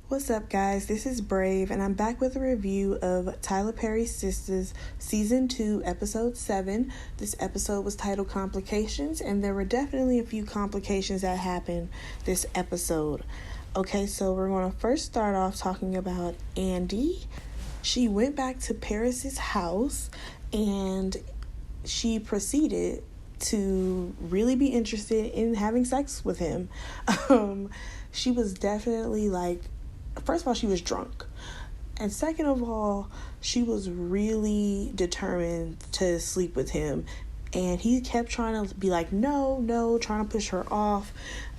What's up, guys? This is Brave, and I'm back with a review of Tyler Perry's Sistas, Season 2, Episode 7. This episode was titled Complications, and there were definitely a few complications that happened this episode. Okay, so we're going to first start off talking about Andy. She went back to Paris's house, and she proceeded to really be interested in having sex with him. She was definitely first of all, she was drunk. And second of all, she was really determined to sleep with him. And he kept trying to be like, no, trying to push her off.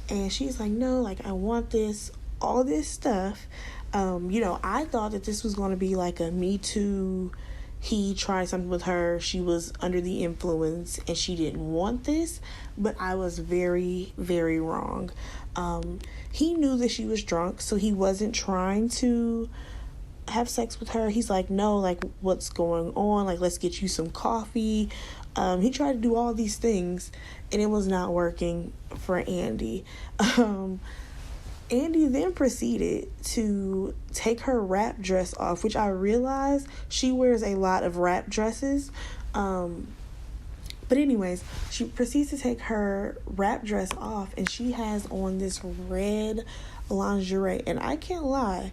And she's like, no, I want this, all this stuff. I thought that this was going to be like a Me Too. He tried something with her. She was under the influence and she didn't want this. But I was very, very wrong. He knew that she was drunk, so he wasn't trying to have sex with her. He's like, no, what's going on? Let's get you some coffee. He tried to do all these things, and it was not working for Andy. Andy then proceeded to take her wrap dress off, which I realize she wears a lot of wrap dresses. But anyways, she proceeds to take her wrap dress off, and she has on this red lingerie. And I can't lie,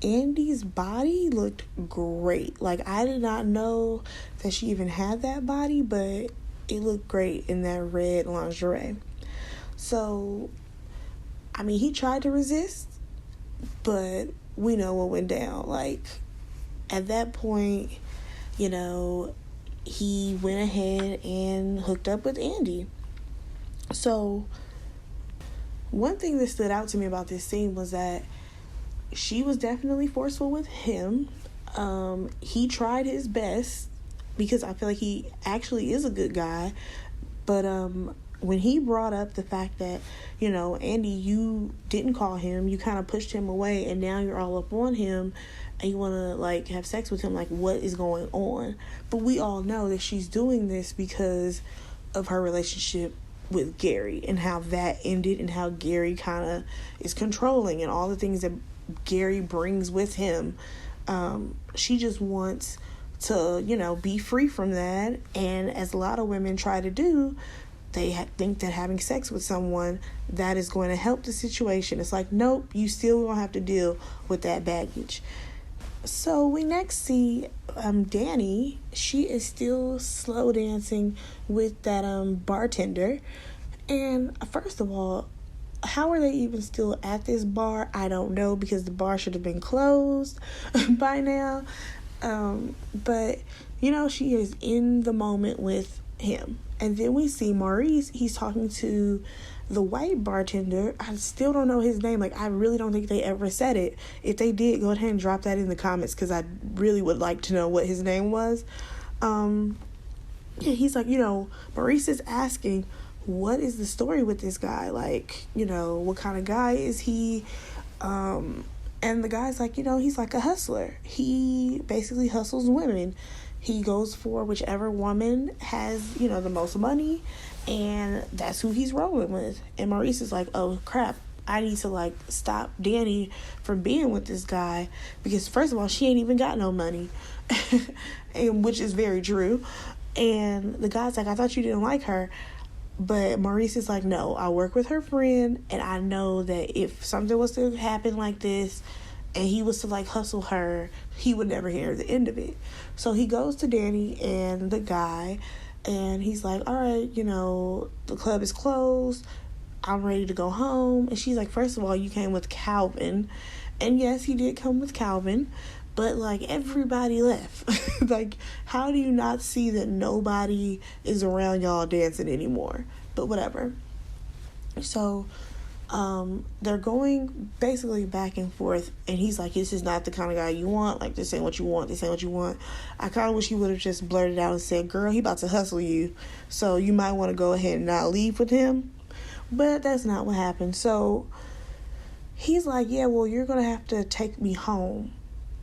Andy's body looked great. I did not know that she even had that body, but it looked great in that red lingerie. So, he tried to resist, but we know what went down. At that point, he went ahead and hooked up with Andy. So, one thing that stood out to me about this scene was that she was definitely forceful with him. He tried his best because I feel like he actually is a good guy. But when he brought up the fact that, Andy, you didn't call him, you kind of pushed him away, and now you're all up on him, and you want to, have sex with him, what is going on? But we all know that she's doing this because of her relationship with Gary and how that ended and how Gary kind of is controlling and all the things that Gary brings with him. She just wants to, be free from that. And as a lot of women try to do, they think that having sex with someone, that is going to help the situation. It's nope, you still don't have to deal with that baggage. So we next see Danni. She is still slow dancing with that bartender. And first of all, how are they even still at this bar? I don't know, because the bar should have been closed by now. But, she is in the moment with him. And then we see Maurice. He's talking to the white bartender. I still don't know his name. I really don't think they ever said it. If they did, go ahead and drop that in the comments, because I really would like to know what his name was. He's like, Maurice is asking, what is the story with this guy? What kind of guy is he? And the guy's like, he's like a hustler. He basically hustles women. He goes for whichever woman has, the most money, and that's who he's rolling with. And Maurice is like, oh, crap, I need to, stop Danni from being with this guy, because, first of all, she ain't even got no money, and which is very true. And the guy's like, I thought you didn't like her. But Maurice is like, no, I work with her friend, and I know that if something was to happen like this, and he was to hustle her, he would never hear the end of it. So he goes to Danni and the guy, and he's like, all right, the club is closed, I'm ready to go home. And she's like, first of all, you came with Calvin. And yes, he did come with Calvin, but everybody left. How do you not see that nobody is around y'all dancing anymore? But whatever. So they're going basically back and forth, and he's like, this is not the kind of guy you want. This ain't what you want. This ain't what you want. I kind of wish he would have just blurted out and said, girl, he about to hustle you, so you might want to go ahead and not leave with him. But that's not what happened. So he's like, yeah, well, you're going to have to take me home.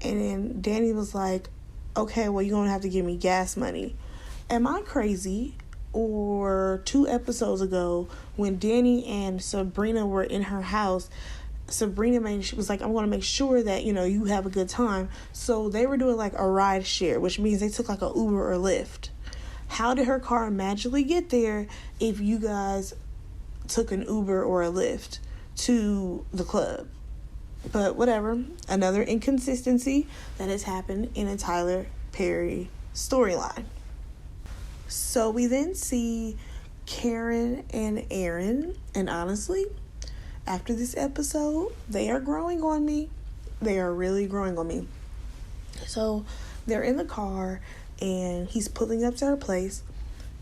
And then Danni was like, okay, well, you're going to have to give me gas money. Am I crazy? Or 2 episodes ago, when Danni and Sabrina were in her house, Sabrina she was like, I'm going to make sure that, you have a good time. So they were doing like a ride share, which means they took like a Uber or Lyft. How did her car magically get there if you guys took an Uber or a Lyft to the club? But whatever. Another inconsistency that has happened in a Tyler Perry storyline. So we then see Karen and Aaron, and honestly, after this episode, they are growing on me. They are really growing on me. So they're in the car, and he's pulling up to her place,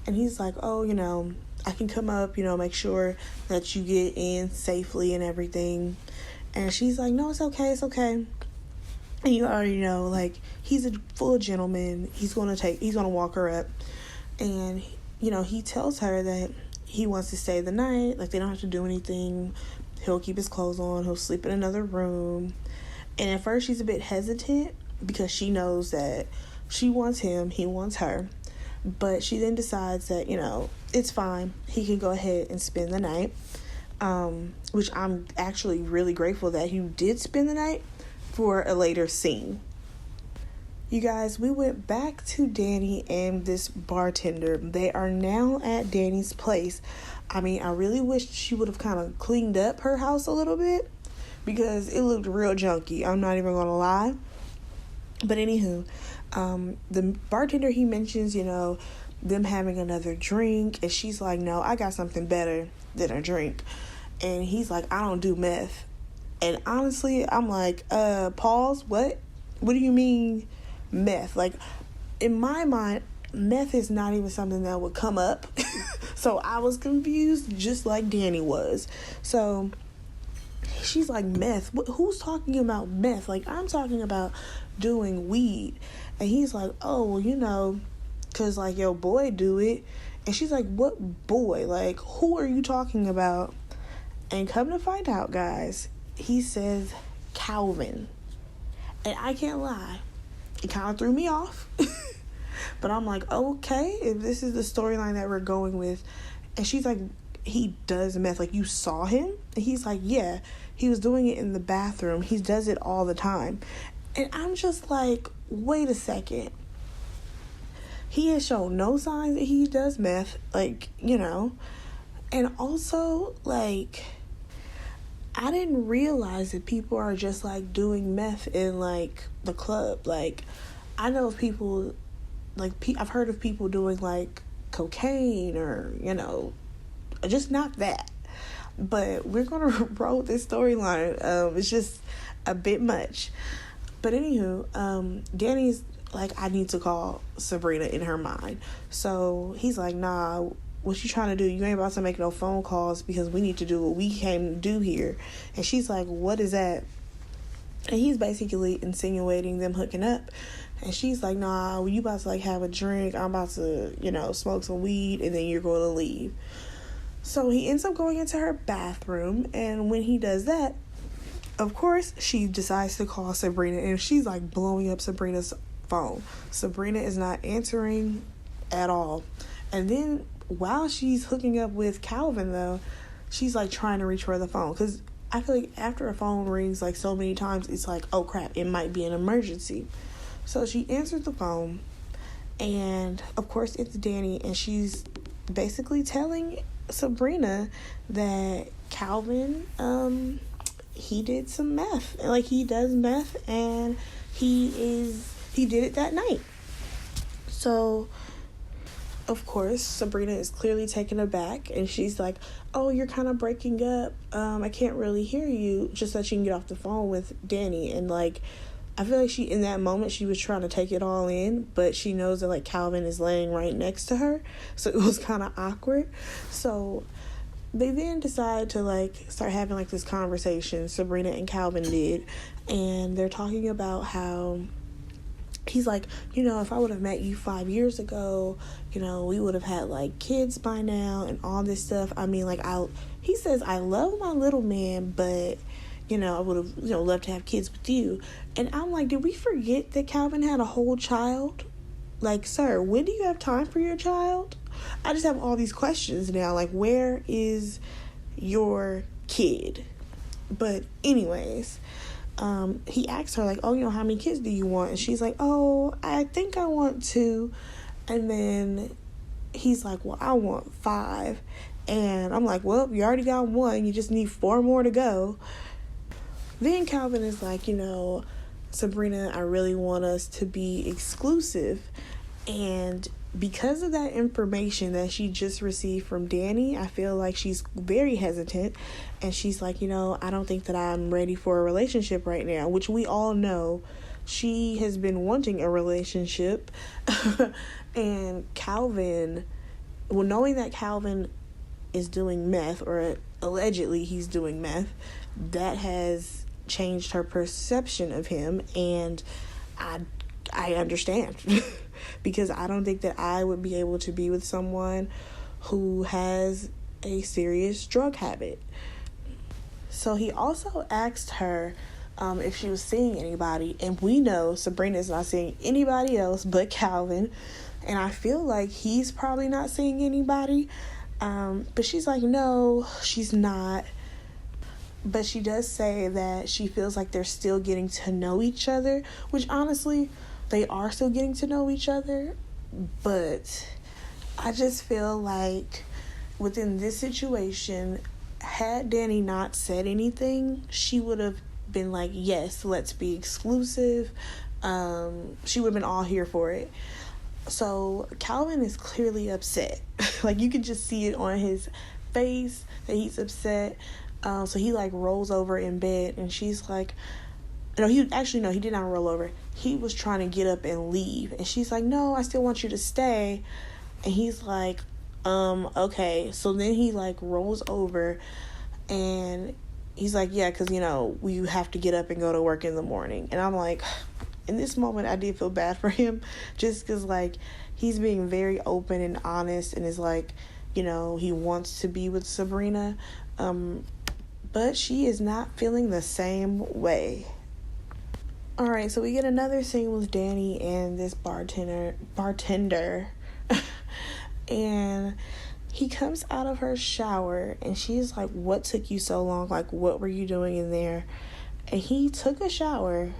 and he's like, oh, I can come up, make sure that you get in safely and everything. And she's like, no, it's okay. And you already know, like, he's a full gentleman. He's going to walk her up. And, he tells her that he wants to stay the night. Like, they don't have to do anything. He'll keep his clothes on. He'll sleep in another room. And at first, she's a bit hesitant because she knows that she wants him. He wants her. But she then decides that, it's fine. He can go ahead and spend the night. Which I'm actually really grateful that he did spend the night for a later scene. You guys, we went back to Danni and this bartender. They are now at Danni's place. I mean, I really wish she would have kind of cleaned up her house a little bit because it looked real junky. I'm not even going to lie. But anywho, the bartender, he mentions, them having another drink. And she's like, no, I got something better than a drink. And he's like, I don't do meth. And honestly, I'm like, pause, what? What do you mean meth? Like, in my mind, meth is not even something that would come up. So I was confused, just like Danni was. So she's like, meth? Who's talking about meth? Like, I'm talking about doing weed. And he's like, oh, well, because, like, your boy do it. And she's like, what boy? Like, who are you talking about? And come to find out, guys, he says Calvin. And I can't lie, it kind of threw me off. But I'm like, okay, if this is the storyline that we're going with. And she's like, he does meth. Like, you saw him? And he's like, yeah, he was doing it in the bathroom. He does it all the time. And I'm just like, wait a second. He has shown no signs that he does meth. Like, And also, like, I didn't realize that people are just, like, doing meth in, like, the club. Like, I know of people, like, I've heard of people doing, like, cocaine or, just not that. But we're going to roll with this storyline. It's just a bit much. But anywho, Danni's like, I need to call Sabrina in her mind. So he's like, nah, what you trying to do? You ain't about to make no phone calls because we need to do what we came to do here. And she's like, what is that? And he's basically insinuating them hooking up. And she's like, nah, well, you about to, like, have a drink. I'm about to, smoke some weed, and then you're going to leave. So he ends up going into her bathroom. And when he does that, of course, she decides to call Sabrina. And she's, like, blowing up Sabrina's phone. Sabrina is not answering at all. And then while she's hooking up with Calvin, though, she's, like, trying to reach for the phone. Because I feel like after a phone rings, like, so many times, it's like, oh, crap, it might be an emergency. So she answers the phone, and, of course, it's Danni, and she's basically telling Sabrina that Calvin, he did some meth. Like, he does meth, and he did it that night. So, of course, Sabrina is clearly taken aback, and she's like, oh, you're kind of breaking up. I can't really hear you, just so that you can get off the phone with Danni. And, like, I feel like in that moment, she was trying to take it all in, but she knows that, like, Calvin is laying right next to her, so it was kind of awkward. So they then decide to, like, start having, like, this conversation, Sabrina and Calvin did, and they're talking about how he's like, if I would have met you 5 years ago, we would have had, like, kids by now and all this stuff. I mean, like, he says, I love my little man, but, I would have, loved to have kids with you. And I'm like, did we forget that Calvin had a whole child? Like, sir, when do you have time for your child? I just have all these questions now. Like, where is your kid? But anyways, he asked her, like, oh, how many kids do you want? And she's like, oh, I think I want 2. And then he's like, well, I want 5. And I'm like, well, you already got 1. You just need 4 more to go. Then Calvin is like, Sabrina, I really want us to be exclusive. And because of that information that she just received from Danni, I feel like she's very hesitant. And she's like, I don't think that I'm ready for a relationship right now, which we all know she has been wanting a relationship. And Calvin, knowing that Calvin is doing meth, or allegedly he's doing meth, that has changed her perception of him. And I understand. Because I don't think that I would be able to be with someone who has a serious drug habit. So he also asked her if she was seeing anybody. And we know Sabrina is not seeing anybody else but Calvin. And I feel like he's probably not seeing anybody. But she's like, no, she's not. But she does say that she feels like they're still getting to know each other. Which honestly, they are still getting to know each other. But I just feel like within this situation, had Danni not said anything, she would have been like, yes, let's be exclusive. She would have been all here for it. So Calvin is clearly upset. Like, you can just see it on his face that he's upset. So he like rolls over in bed, and she's like, he did not roll over. He was trying to get up and leave, and she's like, no, I still want you to stay. And he's like, okay. So then he like rolls over, and he's like, yeah, because we have to get up and go to work in the morning. And I'm like, in this moment I did feel bad for him, just because like he's being very open and honest, and is like, he wants to be with Sabrina, but she is not feeling the same way. Alright, so we get another scene with Danni and this bartender. And he comes out of her shower, and she's like, what took you so long? Like, what were you doing in there? And he took a shower,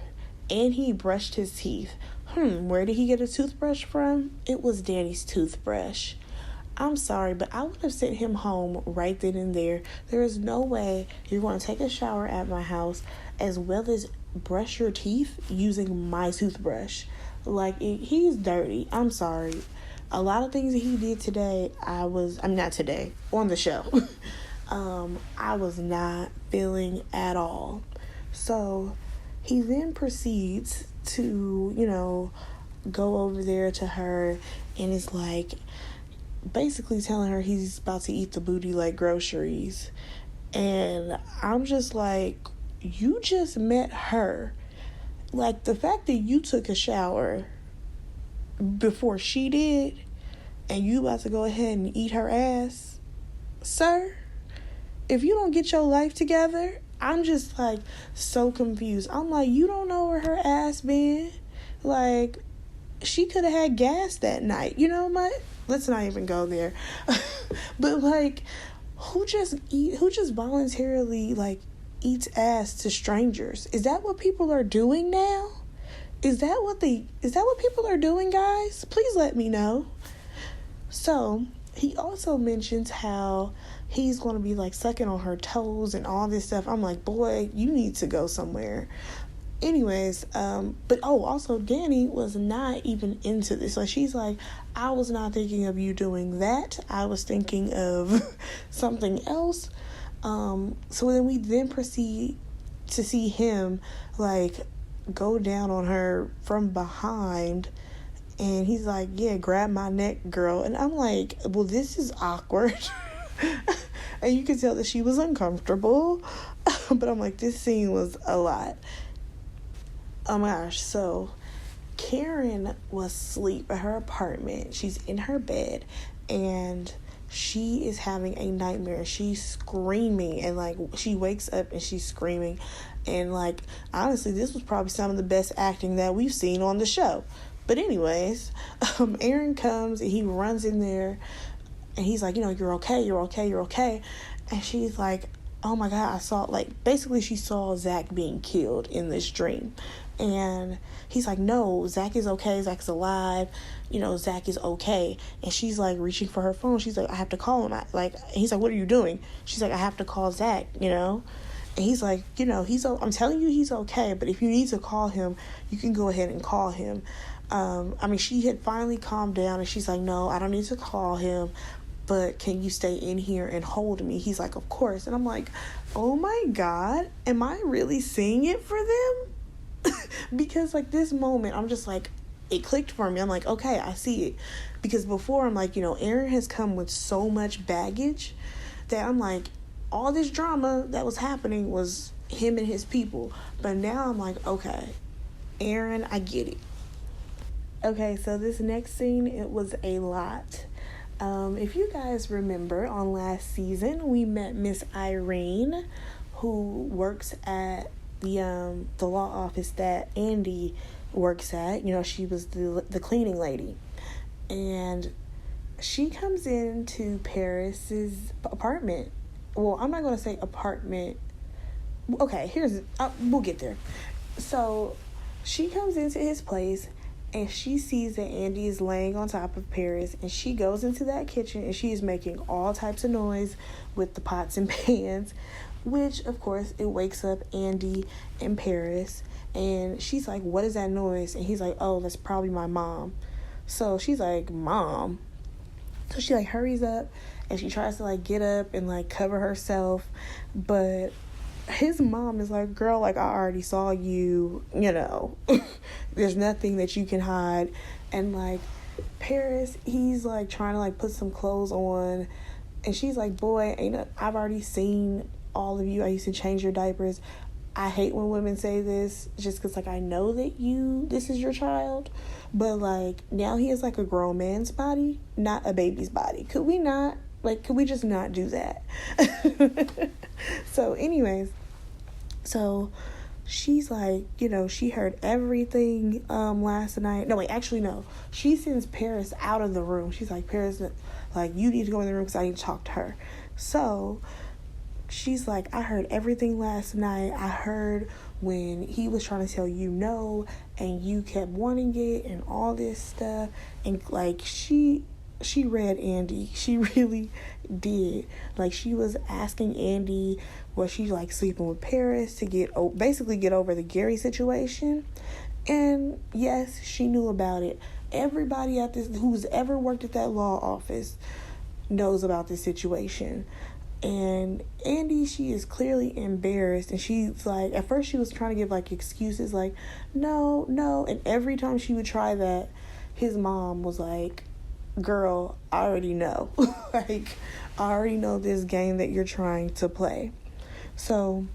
and he brushed his teeth. Where did he get a toothbrush from? It was Danni's toothbrush. I'm sorry, but I would have sent him home right then and there. There is no way you're going to take a shower at my house as well as brush your teeth using my toothbrush. Like, he's dirty. I'm sorry. A lot of things that he did today, not today, on the show, I was not feeling at all. So he then proceeds to, go over there to her, and is like, basically telling her he's about to eat the booty like groceries. And I'm just like, you just met her. Like, the fact that you took a shower before she did, and you about to go ahead and eat her ass, sir, if you don't get your life together, I'm just like so confused. I'm like, you don't know where her ass been? Like, she could have had gas that night. Let's not even go there. But like, who just voluntarily like eats ass to strangers? Is that what people are doing now? Is that what people are doing, guys? Please let me know. So he also mentions how he's going to be like sucking on her toes and all this stuff. I'm like, boy, you need to go somewhere. Anyways, but also Danni was not even into this. Like, she's like, I was not thinking of you doing that. I was thinking of something else. So then we proceed to see him like go down on her from behind, and he's like, yeah, grab my neck, girl. And I'm like, well, this is awkward. And you can tell that she was uncomfortable. But I'm like, this scene was a lot. Oh my gosh. So Karen was asleep at her apartment. She's in her bed, and she is having a nightmare. She's screaming, and like she wakes up and she's screaming. And like, honestly, this was probably some of the best acting that we've seen on the show. But anyways, Aaron comes and he runs in there, and he's like, you're okay. And she's like, oh my God, I saw, like, basically she saw Zach being killed in this dream. And he's like, no, Zach is okay. Zach's alive. You know, Zach is okay. And she's like reaching for her phone. She's like, I have to call him. He's like, what are you doing? She's like, I have to call Zach, you know? And he's like, you know, I'm telling you he's okay. But if you need to call him, you can go ahead and call him. I mean, she had finally calmed down and she's like, no, I don't need to call him. But can you stay in here and hold me? He's like, of course. And I'm like, oh my God, am I really seeing it for them? Because like this moment, I'm just like, it clicked for me. I'm like, okay, I see it. Because before I'm like, you know, Aaron has come with so much baggage that I'm like, all this drama that was happening was him and his people. But now I'm like, okay, Aaron, I get it. Okay, so this next scene, it was a lot. If you guys remember, on last season, we met Miss Irene, who works at the law office that Andy works at. You know, she was the cleaning lady. And she comes into Paris's apartment. Well, I'm not going to say apartment. Okay, we'll get there. So, she comes into his place, and she sees that Andy is laying on top of Paris, and she goes into that kitchen, and she is making all types of noise with the pots and pans, which, of course, it wakes up Andy and Paris, and she's like, what is that noise? And he's like, oh, that's probably my mom. So she's like, mom? So she, like, hurries up, and she tries to, like, get up and, like, cover herself, but his mom is like, girl, like, I already saw you, you know, there's nothing that you can hide. And like Paris, he's like trying to like put some clothes on, and she's like, boy, I've already seen all of you. I used to change your diapers. I hate when women say this, just because like I know that this is your child, but like now he has like a grown man's body, not a baby's body. Could we just not do that? So anyways, so she's like, you know, she heard everything last night. No, wait, actually, no. She sends Paris out of the room. She's like, Paris, like, you need to go in the room because I need to talk to her. So she's like, I heard everything last night. I heard when he was trying to tell you no, and you kept wanting it and all this stuff. And like, she read Andy. She really did. Like, she was asking Andy, was she like sleeping with Paris to basically get over the Gary situation? And yes, she knew about it. Everybody who's ever worked at that law office knows about this situation. And Andy, she is clearly embarrassed, and she's like, at first she was trying to give like excuses, like, no, and every time she would try that, his mom was like, girl, I already know. Like, I already know this game that you're trying to play. So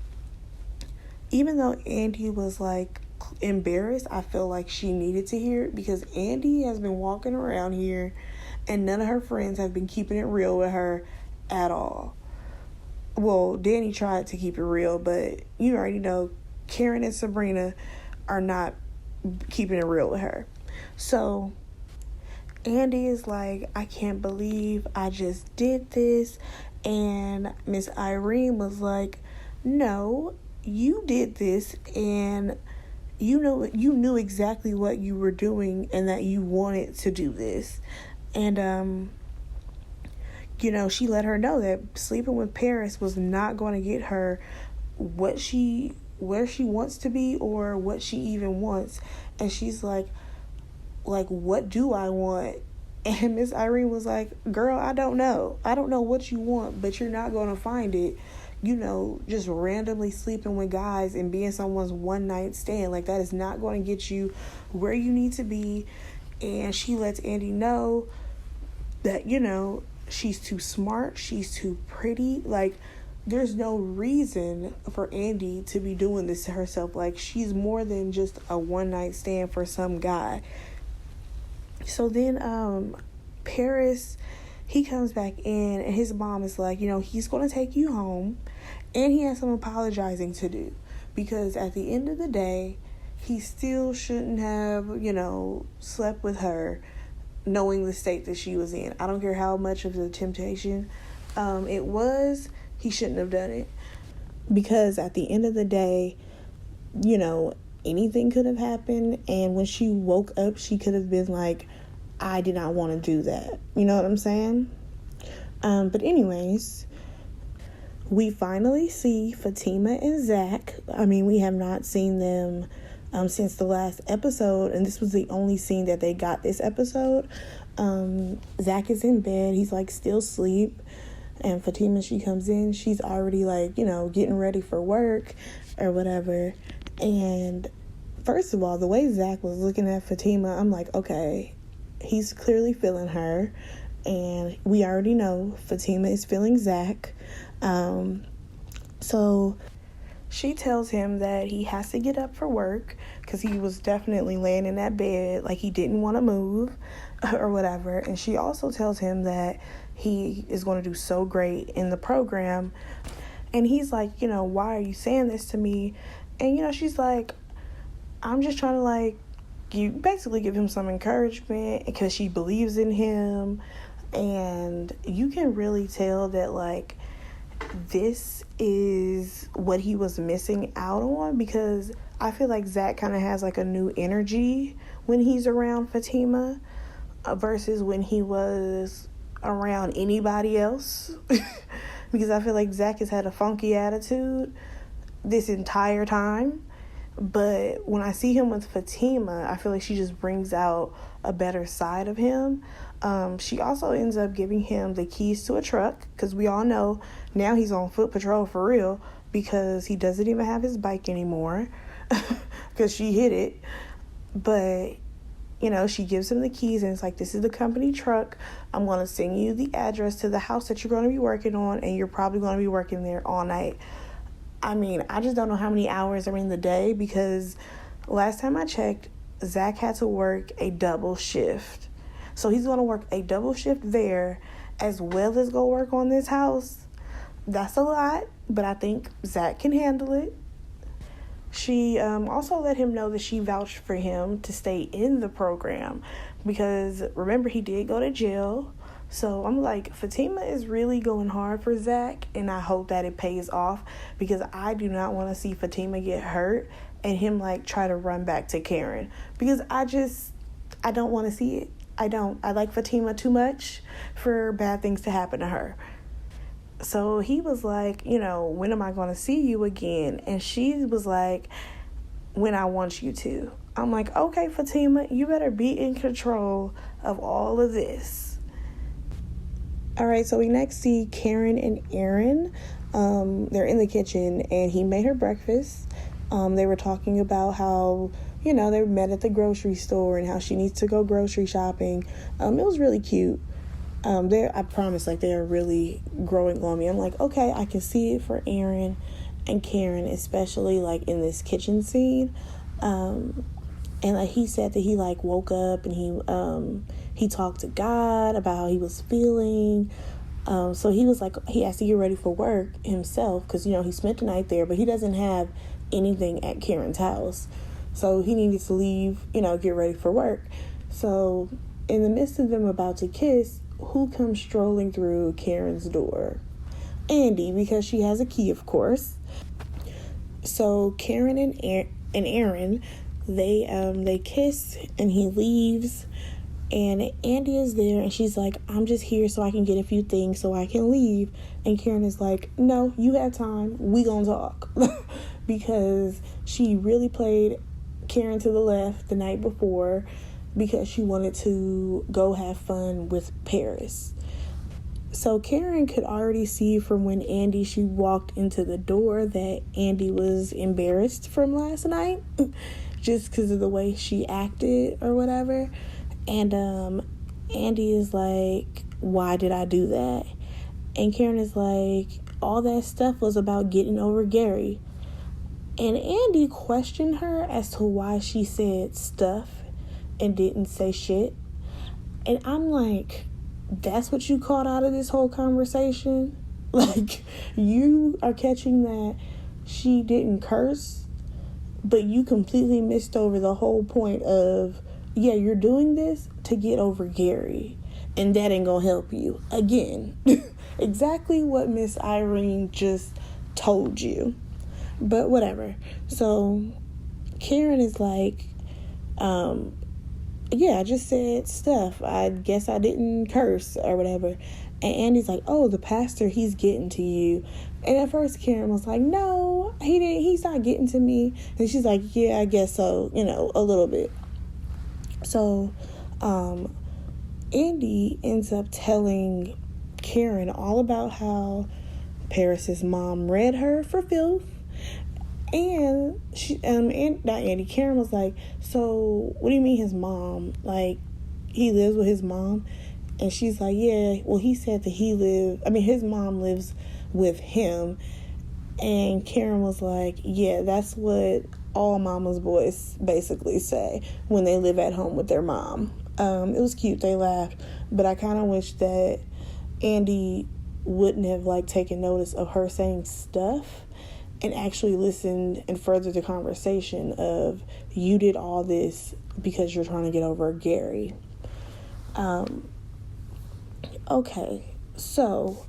even though Andy was like embarrassed, I feel like she needed to hear it, because Andy has been walking around here and none of her friends have been keeping it real with her at all. Well, Danni tried to keep it real, but you already know Karen and Sabrina are not keeping it real with her. So Andy is like, I can't believe I just did this. And Miss Irene was like, no, you did this, and you knew exactly what you were doing and that you wanted to do this. And you know, she let her know that sleeping with Paris was not going to get her where she wants to be or what she even wants. And she's like, what do I want? And Miss Irene was like, girl, I don't know what you want, but you're not going to find it, you know, just randomly sleeping with guys and being someone's one night stand. Like, that is not going to get you where you need to be. And she lets Andy know that, you know, she's too smart, she's too pretty. Like, there's no reason for Andy to be doing this to herself. Like, she's more than just a one night stand for some guy. So then Paris, he comes back in, and his mom is like, you know, he's going to take you home, and he has some apologizing to do, because at the end of the day, he still shouldn't have, you know, slept with her knowing the state that she was in. I don't care how much of the temptation it was, he shouldn't have done it. because at the end of the day, anything could have happened, and when she woke up, she could have been like, I did not want to do that. You know what I'm saying? But anyways, we finally see Fatima and Zach. I mean, we have not seen them since the last episode, and this was the only scene that they got this episode. Zach is in bed. He's like still asleep, and Fatima, she comes in. She's already like, getting ready for work or whatever. And first of all, the way Zach was looking at Fatima, I'm like, okay, he's clearly feeling her. And we already know Fatima is feeling Zach. So she tells him that he has to get up for work because he was definitely laying in that bed like he didn't want to move or whatever. And she also tells him that he is going to do so great in the program. And he's like, why are you saying this to me? And, she's like, I'm just trying to, you basically give him some encouragement because she believes in him. And you can really tell that, this is what he was missing out on, because I feel like Zach kind of has, a new energy when he's around Fatima versus when he was around anybody else. Because I feel like Zach has had a funky attitude this entire time, but when I see him with Fatima, I feel like she just brings out a better side of him. She also ends up giving him the keys to a truck, because we all know now he's on foot patrol for real, because he doesn't even have his bike anymore because she hit it. But she gives him the keys, and it's like, this is the company truck. I'm going to send you the address to the house that you're going to be working on, and you're probably going to be working there all night. I mean, I just don't know how many hours are in the day, because last time I checked, Zach had to work a double shift. So he's going to work a double shift there as well as go work on this house. That's a lot, but I think Zach can handle it. She also let him know that she vouched for him to stay in the program, because remember, he did go to jail. So I'm like, Fatima is really going hard for Zach, and I hope that it pays off, because I do not want to see Fatima get hurt and him try to run back to Karen, because I don't want to see it. I like Fatima too much for bad things to happen to her. So he was like, when am I going to see you again? And she was like, when I want you to. I'm like, okay, Fatima, you better be in control of all of this. All right, so we next see Karen and Irene. They're in the kitchen, and he made her breakfast. They were talking about how, they met at the grocery store and how she needs to go grocery shopping. It was really cute. I promise, they're really growing on me. I'm like, okay, I can see it for Irene and Karen, especially in this kitchen scene. And he said that he woke up and he talked to God about how he was feeling. So he was he has to get ready for work himself, because he spent the night there, but he doesn't have anything at Karen's house, so he needed to leave, get ready for work. So in the midst of them about to kiss, who comes strolling through Karen's door? Andy, because she has a key, of course. So Karen and Irene, they kiss, and he leaves, and Andy is there, and she's like, I'm just here so I can get a few things so I can leave. And Karen is like, no, you have time, we gonna talk. Because she really played Karen to the left the night before, because she wanted to go have fun with Paris. So Karen could already see from when she walked into the door that Andy was embarrassed from last night, just because of the way she acted or whatever. And Andy is like, why did I do that? And Karen is like, all that stuff was about getting over Gary. And Andy questioned her as to why she said stuff and didn't say shit. And I'm like, that's what you caught out of this whole conversation? You are catching that she didn't curse, but you completely missed over the whole point of, yeah, you're doing this to get over Gary, and that ain't gonna help you. Again, exactly what Miss Irene just told you. But whatever. So Karen is like, yeah, I just said stuff. I guess I didn't curse or whatever. And Andy's like, oh, the pastor, he's getting to you. And at first Karen was like, no, he didn't. He's not getting to me. And she's like, yeah, I guess so, a little bit. So Andy ends up telling Karen all about how Paris's mom read her for filth. And Karen was like, so what do you mean his mom? Like, he lives with his mom? And she's like, yeah, well, he said that his mom lives with him. And Karen was like, yeah, that's what all mama's boys basically say when they live at home with their mom. It was cute, they laughed, but I kind of wish that Andy wouldn't have taken notice of her saying stuff and actually listened and furthered the conversation of, you did all this because you're trying to get over Gary. Okay, so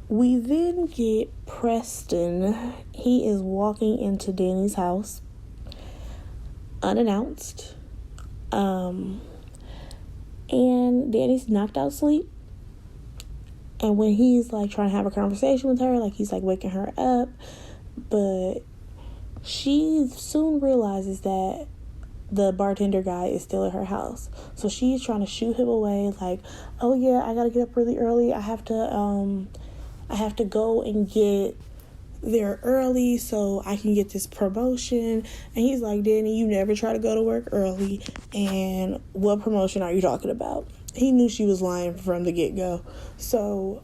we then get Preston. He is walking into Danni's house unannounced. And Danni's knocked out asleep. And when he's trying to have a conversation with her, he's waking her up, but she soon realizes that the bartender guy is still at her house. So she's trying to shoo him away, oh yeah, I gotta get up really early. I have to go and get there early so I can get this promotion. And he's like, Danni, you never try to go to work early, and what promotion are you talking about? He knew she was lying from the get-go. So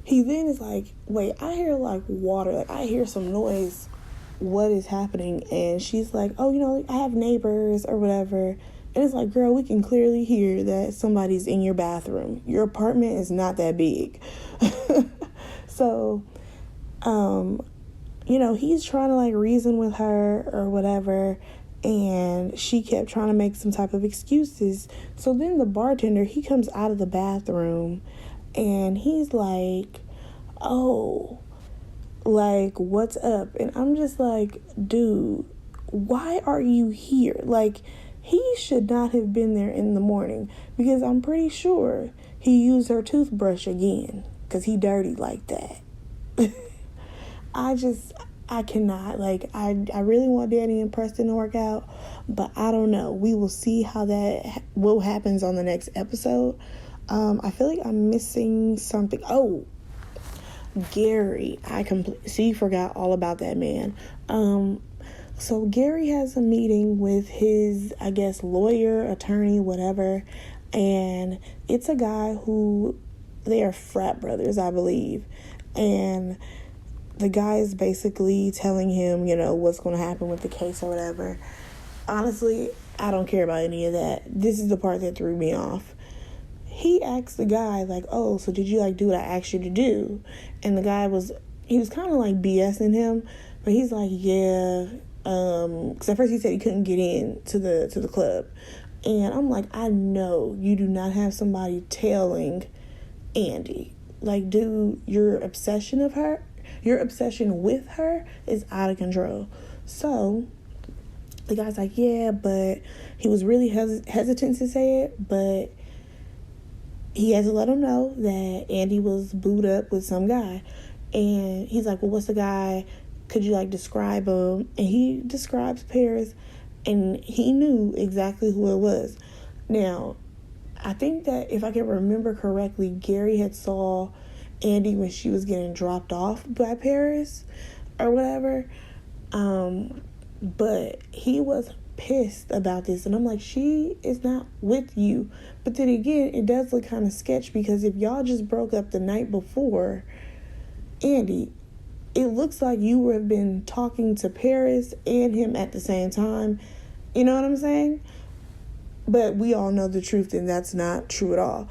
he then is like, wait, I hear water, I hear some noise. What is happening? And she's like, oh, I have neighbors or whatever. And it's like, girl, we can clearly hear that somebody's in your bathroom. Your apartment is not that big. So he's trying to reason with her or whatever, and she kept trying to make some type of excuses. So then the bartender, he comes out of the bathroom and he's like, oh, what's up? And I'm just like, dude, why are you here? He should not have been there in the morning, because I'm pretty sure he used her toothbrush again, because he dirty like that. I cannot. I really want Danni and Preston to work out, but I don't know. We will see what happens on the next episode. I feel like I'm missing something. Oh, Gary. I completely forgot all about that man. So Gary has a meeting with his, I guess, lawyer, attorney, whatever, and it's a guy who, they are frat brothers, I believe, and the guy is basically telling him, what's going to happen with the case or whatever. Honestly, I don't care about any of that. This is the part that threw me off. He asked the guy, oh, so did you, do what I asked you to do? And the guy was kind of, BSing him, but he's like, yeah, because at first he said he couldn't get in to the club. And I'm like, I know you do not have somebody telling Andy. Dude, your obsession with her is out of control. So the guy's like, yeah, but he was really hesitant to say it, but he had to let him know that Andy was booed up with some guy. And he's like, well, what's the guy? Could you describe him? And he describes Paris, and he knew exactly who it was. Now, I think that if I can remember correctly, Gary had saw Andy when she was getting dropped off by Paris or whatever. But he was pissed about this, and I'm like, she is not with you. But then again, it does look kind of sketch, because if y'all just broke up the night before, Andy, it looks like you have been talking to Paris and him at the same time. You know what I'm saying? But we all know the truth, and that's not true at all.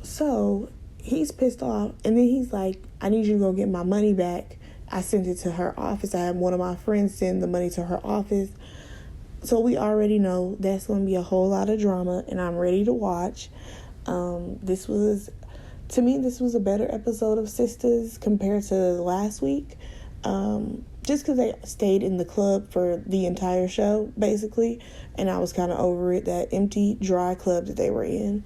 So he's pissed off, and then he's like, I need you to go get my money back. I sent it to her office. I had one of my friends send the money to her office. So we already know that's going to be a whole lot of drama, and I'm ready to watch. This was a better episode of Sistas compared to last week. Just because they stayed in the club for the entire show, basically, and I was kind of over it, that empty, dry club that they were in.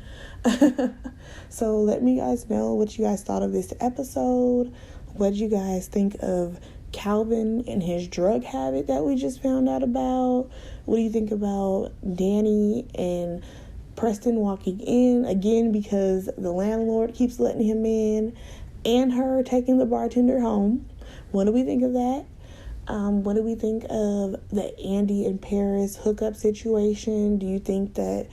So let me guys know what you guys thought of this episode. What did you guys think of Calvin and his drug habit that we just found out about? What do you think about Danni and Preston walking in again because the landlord keeps letting him in, and her taking the bartender home? What do we think of that? What do we think of the Andy and Paris hookup situation? Do you think that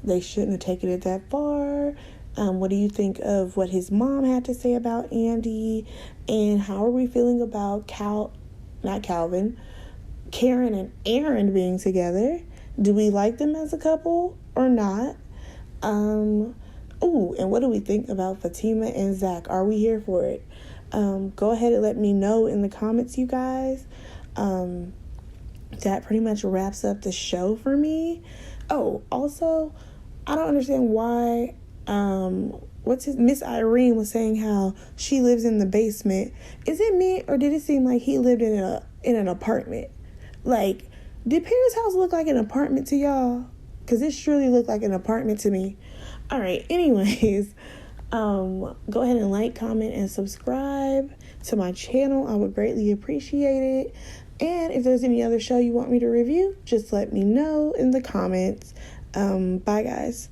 they shouldn't have taken it that far? What do you think of what his mom had to say about Andy? And how are we feeling about Karen and Aaron being together? Do we like them as a couple or not? And what do we think about Fatima and Zach? Are we here for it? Go ahead and let me know in the comments, you guys. That pretty much wraps up the show for me. Oh, also, I don't understand why, Miss Irene was saying how she lives in the basement. Is it me, or did it seem like he lived in an apartment? Like, did Paris' house look like an apartment to y'all? Because it surely looked like an apartment to me. All right, anyways, go ahead and like, comment, and subscribe to my channel. I would greatly appreciate it. And if there's any other show you want me to review, just let me know in the comments. Bye, guys.